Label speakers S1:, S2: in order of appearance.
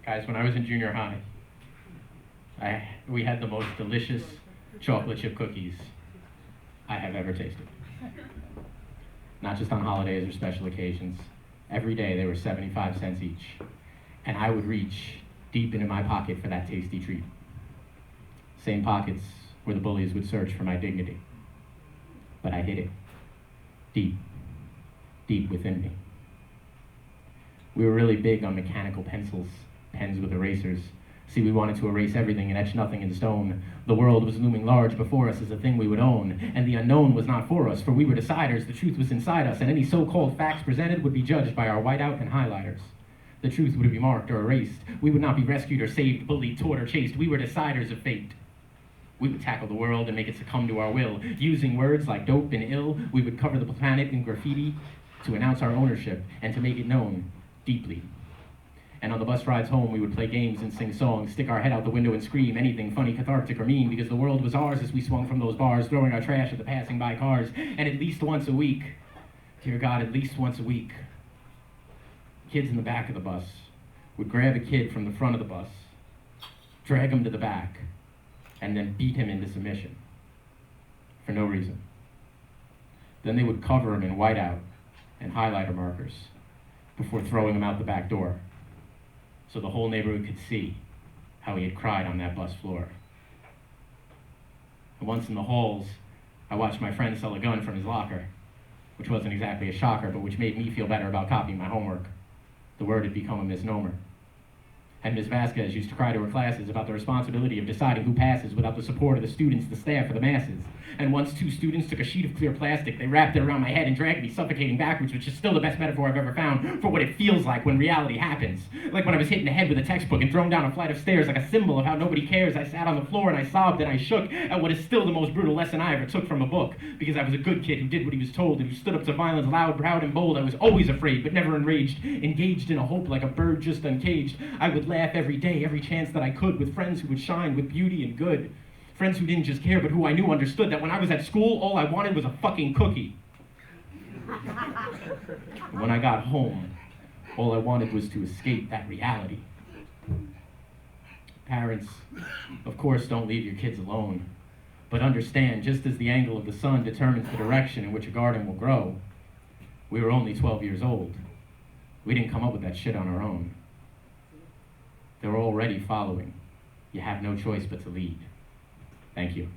S1: Guys, when I was in junior high, we had the most delicious chocolate chip cookies I have ever tasted. Not just on holidays or special occasions. Every day they were 75 cents each. And I would reach deep into my pocket for that tasty treat. Same pockets where the bullies would search for my dignity. But I hid it. Deep, deep within me. We were really big on mechanical pencils, pens with erasers. See, we wanted to erase everything and etch nothing in stone. The world was looming large before us as a thing we would own, and the unknown was not for us, for we were deciders. The truth was inside us, and any so-called facts presented would be judged by our whiteout and highlighters. The truth would be marked or erased. We would not be rescued or saved, bullied, taught, or chased. We were deciders of fate. We would tackle the world and make it succumb to our will. Using words like dope and ill, we would cover the planet in graffiti to announce our ownership and to make it known deeply. And on the bus rides home, we would play games and sing songs, stick our head out the window and scream anything funny, cathartic, or mean, because the world was ours as we swung from those bars, throwing our trash at the passing by cars. And at least once a week, dear God, at least once a week, kids in the back of the bus would grab a kid from the front of the bus, drag him to the back, and then beat him into submission for no reason. Then they would cover him in whiteout and highlighter markers before throwing him out the back door, so the whole neighborhood could see how he had cried on that bus floor. And once in the halls, I watched my friend sell a gun from his locker, which wasn't exactly a shocker, but which made me feel better about copying my homework. The word had become a misnomer. And Ms. Vasquez used to cry to her classes about the responsibility of deciding who passes without the support of the students, the staff, or the masses. And once two students took a sheet of clear plastic, they wrapped it around my head and dragged me suffocating backwards, which is still the best metaphor I've ever found for what it feels like when reality happens. Like when I was hit in the head with a textbook and thrown down a flight of stairs like a symbol of how nobody cares. I sat on the floor and I sobbed and I shook at what is still the most brutal lesson I ever took from a book, because I was a good kid who did what he was told and who stood up to violence loud, proud, and bold. I was always afraid, but never enraged, engaged in a hope like a bird just uncaged. I would laugh every day, every chance that I could, with friends who would shine with beauty and good. Friends who didn't just care, but who I knew understood that when I was at school, all I wanted was a fucking cookie. When I got home, all I wanted was to escape that reality. Parents, of course, don't leave your kids alone, but understand, just as the angle of the sun determines the direction in which a garden will grow, we were only 12 years old. We didn't come up with that shit on our own. They're already following. You have no choice but to lead. Thank you.